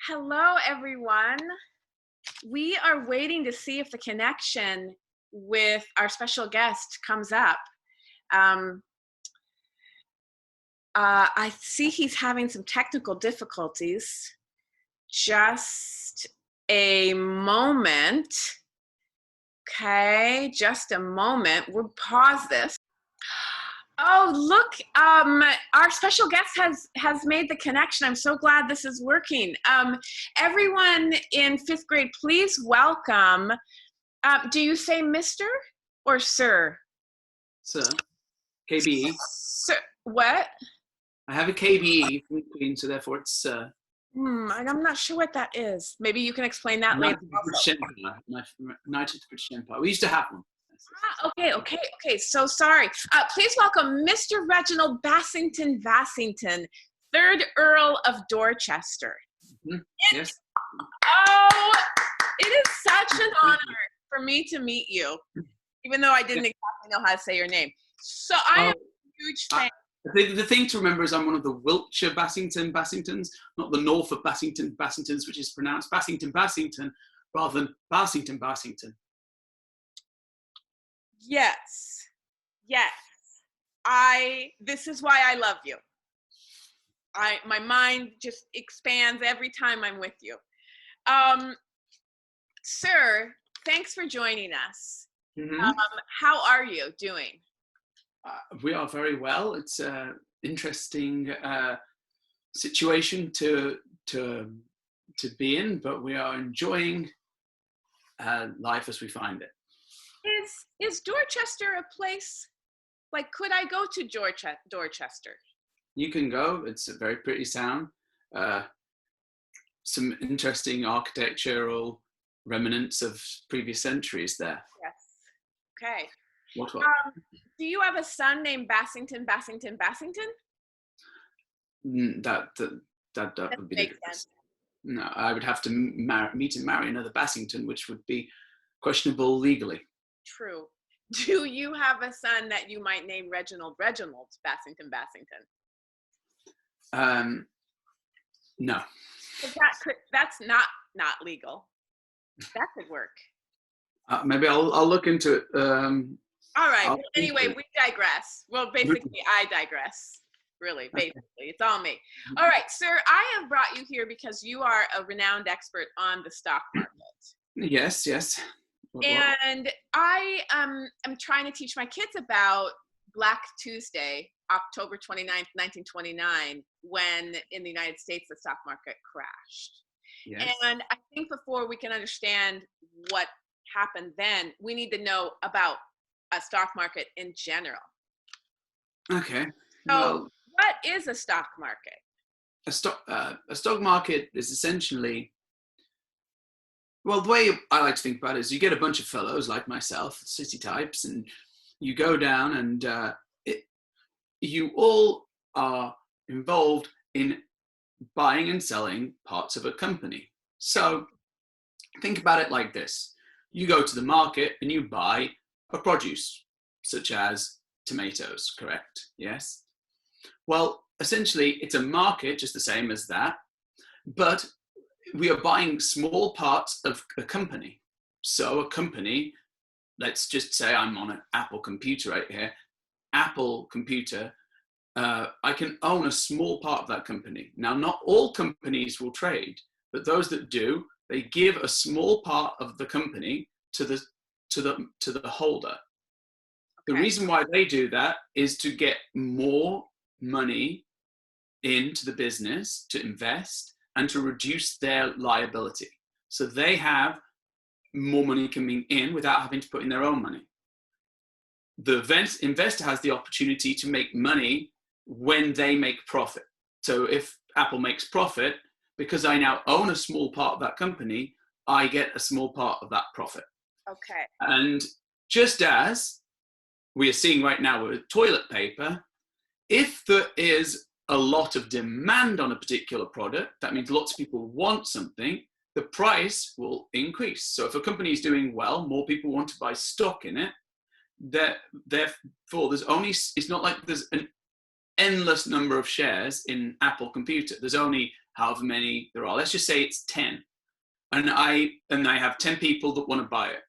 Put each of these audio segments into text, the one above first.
Hello, everyone. We are waiting to see if the connection with our special guest comes up. Um, I see he's having some technical difficulties. Just a moment. Okay, just a moment. We'll pause this. Oh, look, our special guest has made the connection. I'm so glad this is working. Everyone in 5th grade, please welcome, do you say Mr. or Sir? Sir, KBE. Sir, what? I have a KBE from Queen, so therefore it's Sir. I'm not sure what that is. Maybe you can explain that later. United British Empire. We used to have one. Okay. So sorry. Please welcome Mr. Reginald Bassington-Bassington, 3rd Earl of Dorchester. Mm-hmm. Yes. Oh, it is such an honor for me to meet you, even though I didn't exactly know how to say your name. So I am a huge fan. The thing to remember is I'm one of the Wiltshire Bassington-Bassingtons, not the Norfolk Bassington-Bassingtons, which is pronounced Bassington-Bassington rather than Bassington-Bassington. Yes. This is why I love you. My mind just expands every time I'm with you. Sir, thanks for joining us. Mm-hmm. How are you doing? We are very well. It's an interesting situation to be in, but we are enjoying life as we find it. Is Dorchester a place, like, could I go to Dorchester? You can go. It's a very pretty town. Some interesting architectural remnants of previous centuries there. Yes. Okay. What? Do you have a son named Bassington-Bassington? That would be the case. No, I would have to meet and marry another Bassington, which would be questionable legally. True. Do you have a son that you might name Reginald Bassington-Bassington? No. That's not legal. That could work. Maybe I'll look into it. All right. Well, anyway, we digress. Well, basically, I digress. Really, basically, it's all me. All right, sir, I have brought you here because you are a renowned expert on the stock market. Yes. And I am trying to teach my kids about Black Tuesday, October 29th, 1929, when in the United States the stock market crashed. Yes. And I think before we can understand what happened then, we need to know about a stock market in general. Okay. So what is a stock market? A stock market is essentially, well, the way I like to think about it is you get a bunch of fellows like myself, city types, and you go down and you all are involved in buying and selling parts of a company. So think about it like this. You go to the market and you buy a produce, such as tomatoes, correct? Yes? Well, essentially, it's a market just the same as that, but we are buying small parts of a company. So a company, let's just say I'm on an Apple computer right here. Apple computer, I can own a small part of that company. Now, not all companies will trade, but those that do, they give a small part of the company to the holder. Okay. The reason why they do that is to get more money into the business to invest and to reduce their liability. So they have more money coming in without having to put in their own money. The investor has the opportunity to make money when they make profit. So if Apple makes profit, because I now own a small part of that company, I get a small part of that profit. Okay. And just as we are seeing right now with toilet paper, if there is a lot of demand on a particular product, that means lots of people want something, the price will increase. So if a company is doing well, more people want to buy stock in it. Therefore, it's not like there's an endless number of shares in Apple computer. There's only however many there are. Let's just say it's 10. And I have 10 people that want to buy it.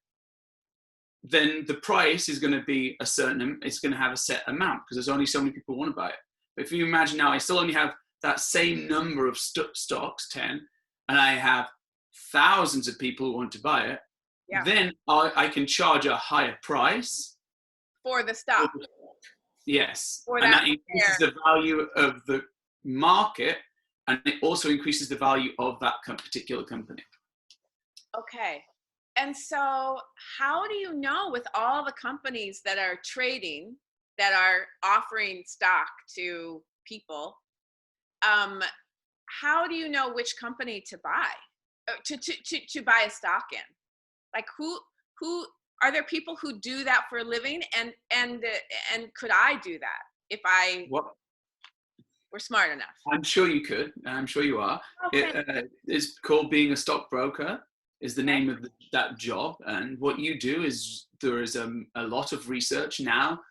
Then the price is going to be it's going to have a set amount because there's only so many people who want to buy it. But if you imagine now, I still only have that same number of stocks, 10, and I have thousands of people who want to buy it, then I can charge a higher price. For the stock. Yes. And that increases the value of the market, and it also increases the value of that particular company. Okay. And so how do you know, with all the companies that are trading, that are offering stock to people, how do you know which company to buy, to buy a stock in? Like who are there people who do that for a living? And could I do that if I were smart enough? I'm sure you could. I'm sure you are. Okay. It's called being a stockbroker. Is the name of that job. And what you do is there is a lot of research now.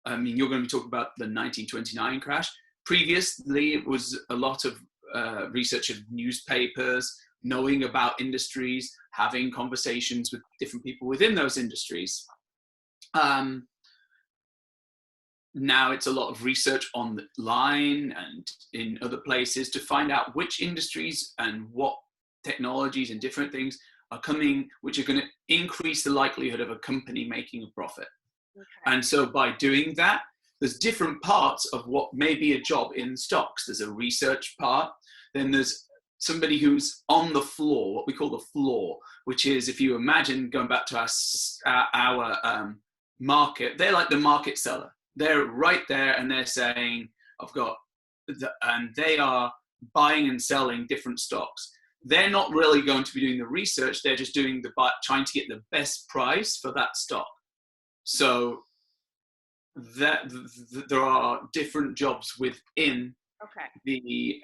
I mean, you're going to be talking about the 1929 crash. Previously, it was a lot of research of newspapers, knowing about industries, having conversations with different people within those industries. Now it's a lot of research online and in other places to find out which industries and what technologies and different things are coming, which are going to increase the likelihood of a company making a profit. Okay. And so by doing that, there's different parts of what may be a job in stocks. There's a research part, then there's somebody who's on the floor, what we call the floor, which is, if you imagine going back to our market, they're like the market seller. They're right there and they're saying, and they are buying and selling different stocks. They're not really going to be doing the research. They're just doing trying to get the best price for that stock. So there are different jobs within the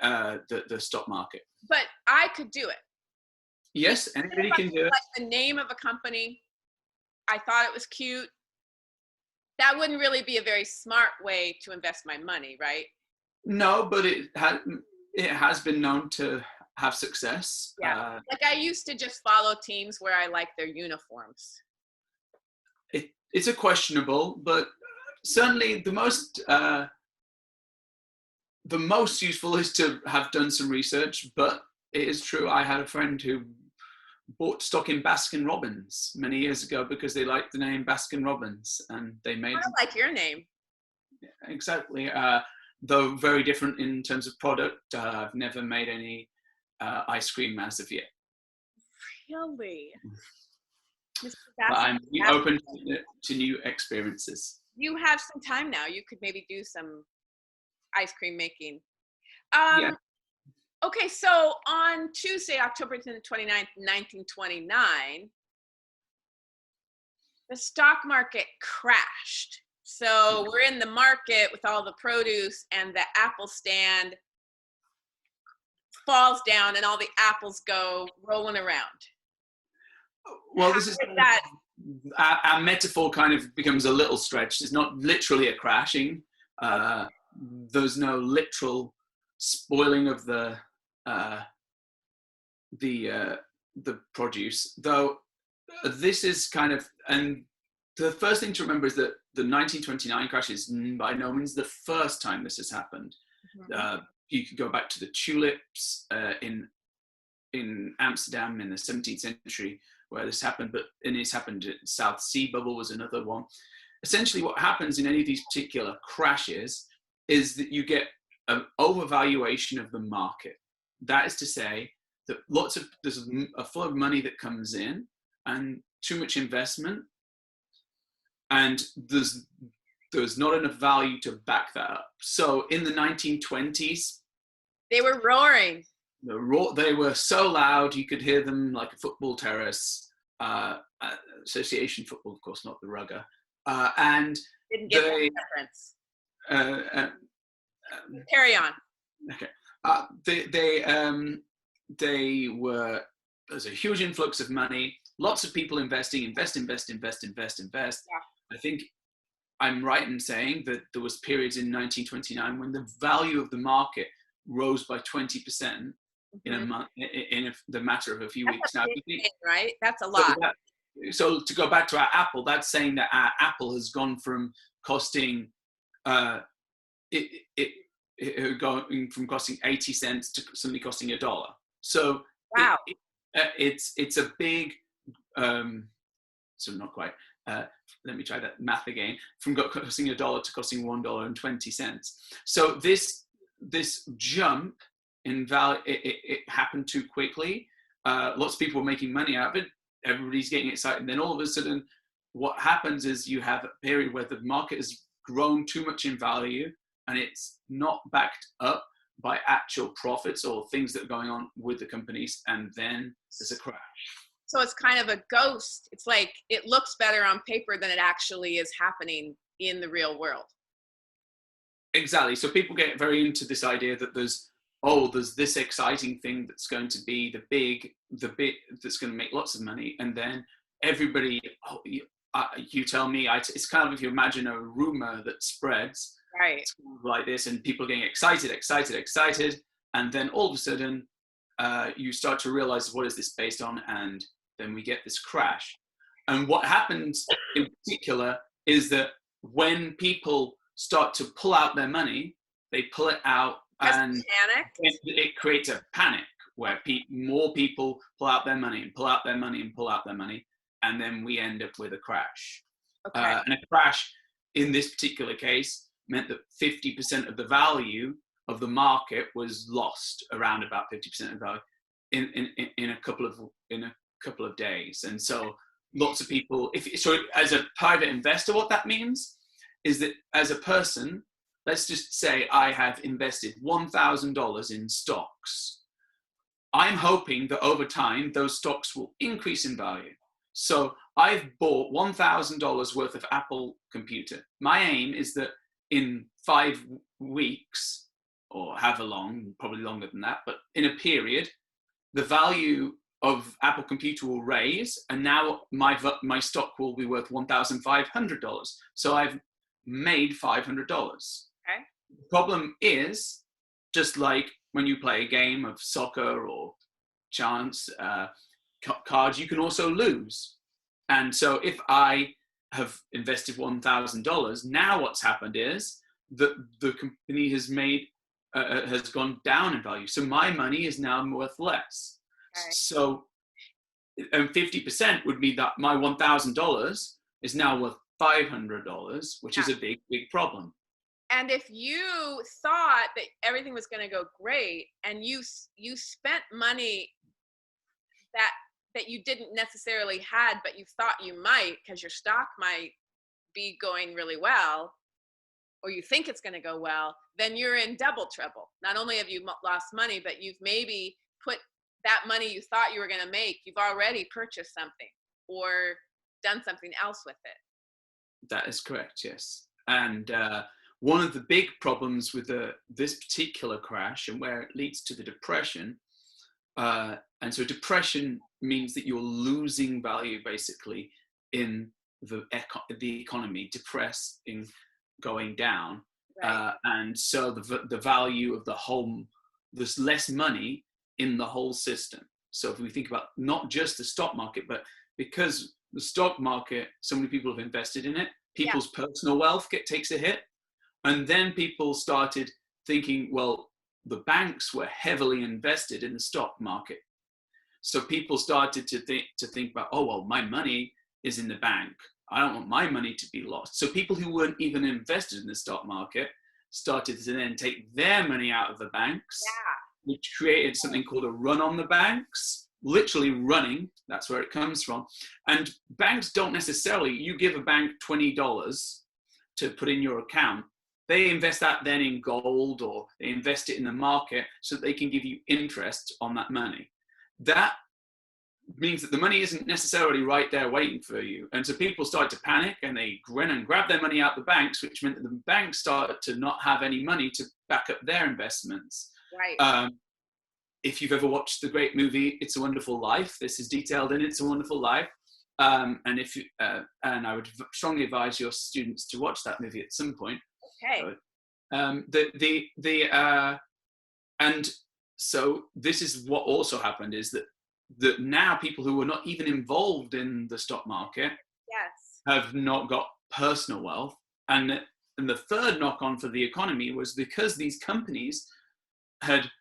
stock market. But I could do it. Yes, anybody can do it. Like the name of a company, I thought it was cute. That wouldn't really be a very smart way to invest my money, right? No, but it has been known to have success. Yeah, like I used to just follow teams where I like their uniforms. It's a questionable, but certainly the most useful is to have done some research. But it is true, I had a friend who bought stock in Baskin-Robbins many years ago because they liked the name Baskin-Robbins, and they made. I like your name. Exactly. Though very different in terms of product. I've never made any ice cream as of yet. Really? But I'm open to new experiences. You have some time now. You could maybe do some ice cream making. Yeah. Okay, so on Tuesday, October 29th, 1929, the stock market crashed. So we're in the market with all the produce, and the apple stand falls down and all the apples go rolling around. Well, this is our metaphor kind of becomes a little stretched. It's not literally a crashing. There's no literal spoiling of the produce, though. This is kind of, and the first thing to remember is that the 1929 crash is by no means the first time this has happened. Mm-hmm. You could go back to the tulips in Amsterdam in the 17th century where this happened, and it's happened. South Sea bubble was another one. Essentially, what happens in any of these particular crashes is that you get an overvaluation of the market. That is to say that there's a flow of money that comes in and too much investment, and there's not enough value to back that up. So in the 1920s, they were roaring. They were so loud you could hear them like a football terrace, association football, of course, not the rugger. And didn't get the reference. Carry on. Okay. There's a huge influx of money, lots of people investing, invest. Yeah. I think I'm right in saying that there was periods in 1929 when the value of the market rose by 20%. in a Mhm. month, in the matter of a few That's weeks. a Now, big thing, right? That's a so, lot. so to go back to our Apple, that's saying that our Apple has gone from costing it, it, going from costing 80 cents to suddenly costing $1. So Wow. it's a big so not quite. Let me try that math again. From costing $1 to costing $1.20. So this jump in value, it happened too quickly. Lots of people were making money out of it. Everybody's getting excited. And then all of a sudden, what happens is you have a period where the market has grown too much in value and it's not backed up by actual profits or things that are going on with the companies. And then there's a crash. So it's kind of a ghost. It's like it looks better on paper than it actually is happening in the real world. Exactly. So people get very into this idea that there's this exciting thing that's going to be the bit that's going to make lots of money, and then everybody, you tell me, it's kind of, if you imagine a rumor that spreads, Right. it's kind of like this, and people are getting excited, and then all of a sudden you start to realize, what is this based on? And then we get this crash. And what happens in particular is that when people start to pull out their money, they pull it out, and it creates a panic where more people pull out their money and pull out their money and pull out their money, and then we end up with a crash. And a crash in this particular case meant that 50% of the value of the market was lost, around about 50% of the value in a couple of days. And so lots of people, so as a private investor, what that means is that as a person, let's just say I have invested $1,000 in stocks. I'm hoping that over time, those stocks will increase in value. So I've bought $1,000 worth of Apple computer. My aim is that in 5 weeks, or however long, probably longer than that, but in a period, the value of Apple computer will raise, and now my stock will be worth $1,500. So I've made $500. Okay. The problem is, just like when you play a game of soccer or chance cards, you can also lose. And so if I have invested $1,000, now what's happened is that the company has gone down in value. So my money is now worth less. Okay. So, and 50% would mean that my $1,000 is now worth $500, which is a big, big problem. And if you thought that everything was going to go great, and you spent money that you didn't necessarily had, but you thought you might, because your stock might be going really well, or you think it's going to go well, then you're in double trouble. Not only have you lost money, but you've maybe put that money you thought you were going to make, you've already purchased something or done something else with it. That is correct, yes. And one of the big problems with this particular crash, and where it leads to the depression, and so depression means that you're losing value basically in the economy, depressing, going down. Right. And so the value of the home, there's less money in the whole system. So if we think about not just the stock market, but because the stock market, so many people have invested in it, people's personal wealth takes a hit. And then people started thinking, well, the banks were heavily invested in the stock market. So people started to think about, oh, well, my money is in the bank. I don't want my money to be lost. So people who weren't even invested in the stock market started to then take their money out of the banks, which created something called a run on the banks, literally running. That's where it comes from. And banks don't necessarily, you give a bank $20 to put in your account, they invest that then in gold, or they invest it in the market so that they can give you interest on that money. That means that the money isn't necessarily right there waiting for you. And so people started to panic, and they grin and grab their money out the banks, which meant that the banks started to not have any money to back up their investments. Right. If you've ever watched the great movie It's a Wonderful Life, this is detailed in It's a Wonderful Life. And I would strongly advise your students to watch that movie at some point. Okay. And so this is what also happened, is that now people who were not even involved in the stock market Yes. have not got personal wealth. And the third knock on for the economy was because these companies had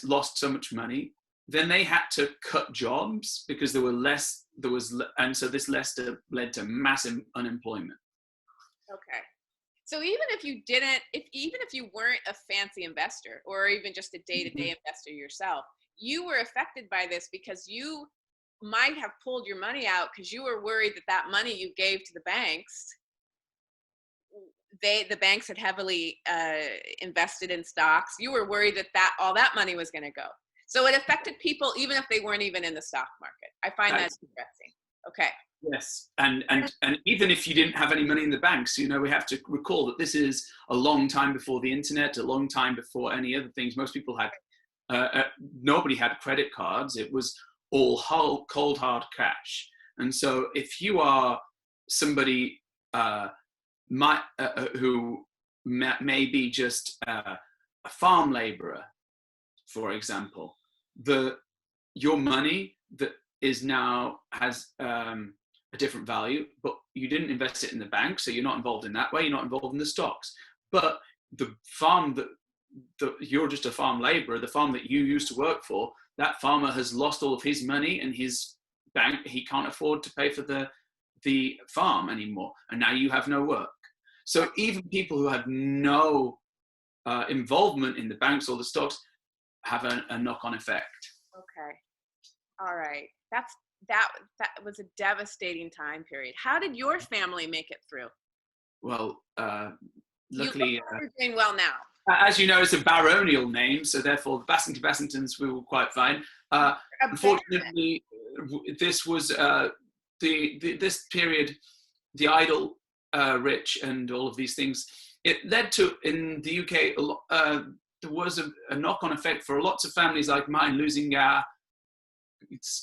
lost so much money, then they had to cut jobs because and so this led to massive unemployment. Okay. So even if you didn't, even if you weren't a fancy investor or even just a day-to-day investor yourself, you were affected by this because you might have pulled your money out because you were worried that that money you gave to the banks, the banks had heavily invested in stocks. You were worried that all that money was going to go. So it affected people even if they weren't even in the stock market. I find that interesting. Okay. Yes, and even if you didn't have any money in the banks, we have to recall that this is a long time before the internet, a long time before any other things. Most people had, nobody had credit cards. It was all cold hard cash. And so if you are somebody who may be just a farm laborer, for example, your money that is now has a different value, but you didn't invest it in the bank, so you're not involved in that way. You're not involved in the stocks. But the farm you're just a farm laborer, the farm that you used to work for, that farmer has lost all of his money, and his bank, he can't afford to pay for the farm anymore, and now you have no work. So even people who had no involvement in the banks or the stocks have a knock-on effect. Okay. All right. That was a devastating time period. How did your family make it through? Well, luckily, you're doing well now. As you know, it's a baronial name, so therefore the Bassington-Bassingtons we were quite fine. Unfortunately, this was this period, the idle rich and all of these things. It led to, in the UK, there was a knock-on effect for lots of families like mine losing our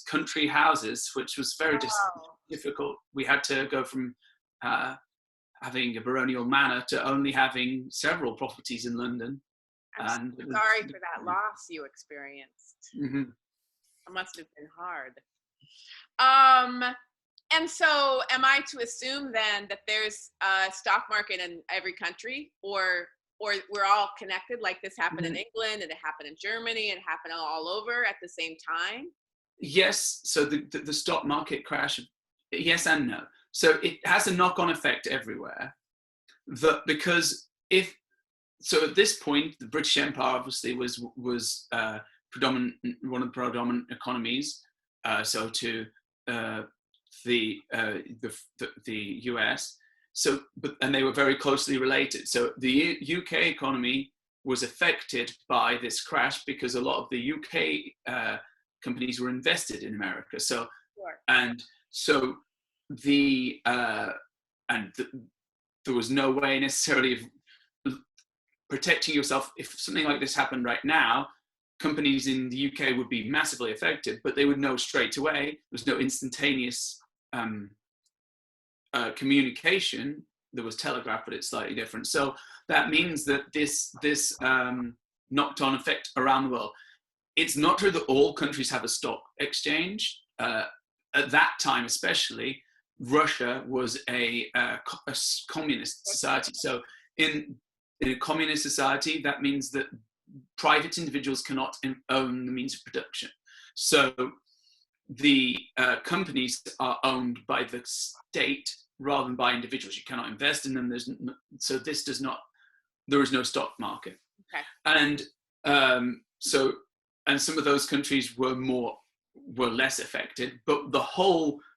country houses, which was very difficult. We had to go from having a baronial manor to only having several properties in London. I'm sorry for that loss you experienced. Mm-hmm. It must have been hard. And so am I to assume then that there's a stock market in every country, or we're all connected, like this happened in England and it happened in Germany and happened all over at the same time? Yes. So the stock market crash, yes and no. So it has a knock-on effect everywhere. Because at this point, the British Empire obviously was predominant, one of the predominant economies. So to the US. So, and they were very closely related. So the UK economy was affected by this crash because a lot of the UK companies were invested in America. So, and so there was no way necessarily of protecting yourself. If something like this happened right now, companies in the UK would be massively affected, but they would know straight away. There's no instantaneous communication. There was telegraph, but it's slightly different. So that means that this knocked on effect around the world. It's not true that all countries have a stock exchange. At that time, especially, Russia was a communist society. So in a communist society, that means that private individuals cannot own the means of production. So the companies are owned by the state rather than by individuals. You cannot invest in them. There is no stock market. Okay. And and some of those countries were less affected, but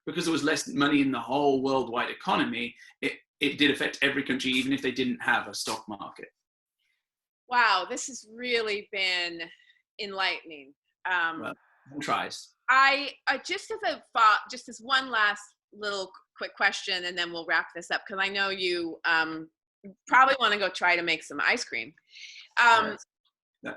because there was less money in the whole worldwide economy, it did affect every country, even if they didn't have a stock market. Wow, this has really been enlightening. Well, tries. I just as one last little quick question, and then we'll wrap this up, because I know you probably want to go try to make some ice cream. Do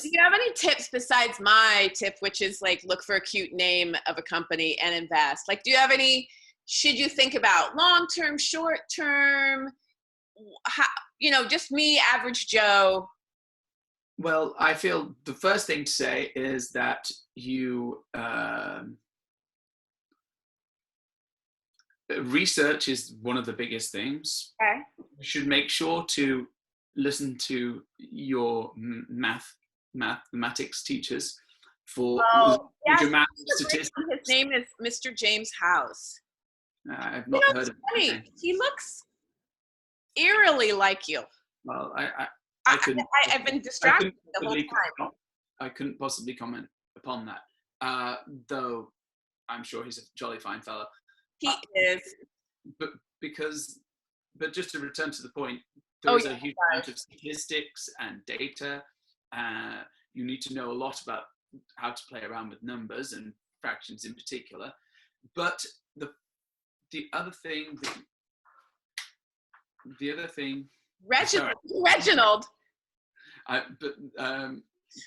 you have any tips besides my tip, which is like look for a cute name of a company and invest? Like, do you have any? Should you think about long-term, short-term? Just me, average Joe. Well, I feel the first thing to say is that research is one of the biggest things. Okay. You should make sure to listen to your mathematics teachers for Oh, yes. major math His statistics. name is Mr. James House. I've You not know, heard it's of funny. it. He looks eerily like you. Well, I I, couldn't. I've been I distracted couldn't the whole possibly. time. I couldn't possibly comment upon that. Though I'm sure he's a jolly fine fellow. He Uh, is. but because, but just to return to the point, Oh, there is yeah. a huge amount of statistics and data. You need to know a lot about how to play around with numbers and fractions in particular. But the other thing, Reginald. sorry, Reginald.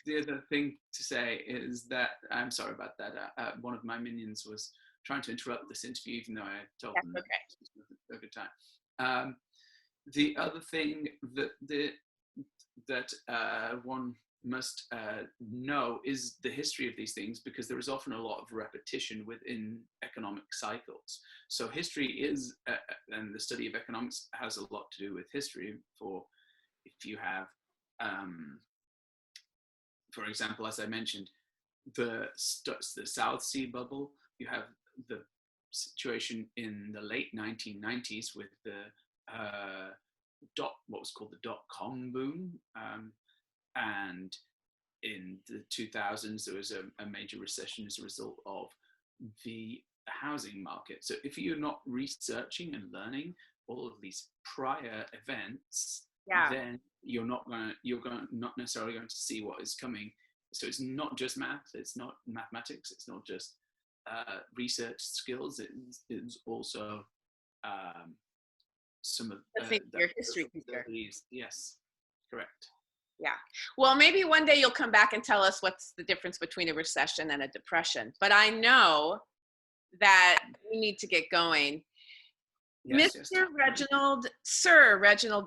the other thing to say is that I'm sorry about that. One of my minions was trying to interrupt this interview, even though I told That's them okay. it was a good time. The other thing that one must know is the history of these things, because there is often a lot of repetition within economic cycles. So history is, and the study of economics has a lot to do with history. For if you have, for example, as I mentioned, the South Sea bubble, you have the situation in the late 1990s with the what was called the dot-com boom, and in the 2000s there was a major recession as a result of the housing market. So if you're not researching and learning all of these prior events, Yeah. then you're not necessarily going to see what is coming. So it's not just math, it's not mathematics, it's not just research skills, it's also some of your history teacher. Yes, correct. Yeah. Well, maybe one day you'll come back and tell us what's the difference between a recession and a depression. But I know that we need to get going. Yes, Sir Reginald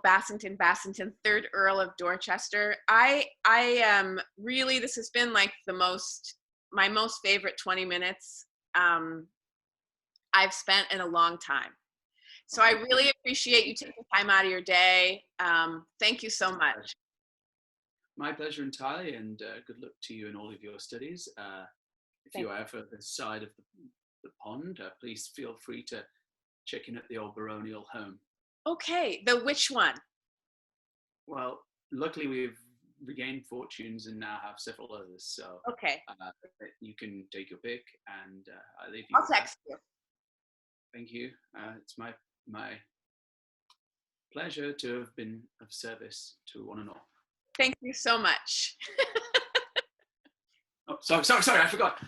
Bassington-Bassington, 3rd Earl of Dorchester. I am really, this has been like my most favorite 20 minutes I've spent in a long time. So I really appreciate you taking time out of your day. Thank you so much. My pleasure entirely, and good luck to you in all of your studies. If you are ever this side of the pond, please feel free to check in at the old baronial home. Okay, the which one? Well, luckily we've regained fortunes and now have several others, so okay, you can take your pick, and I leave you. I'll text you. Thank you. It's my pleasure to have been of service to one and all. Thank you so much. Oh, sorry, I forgot.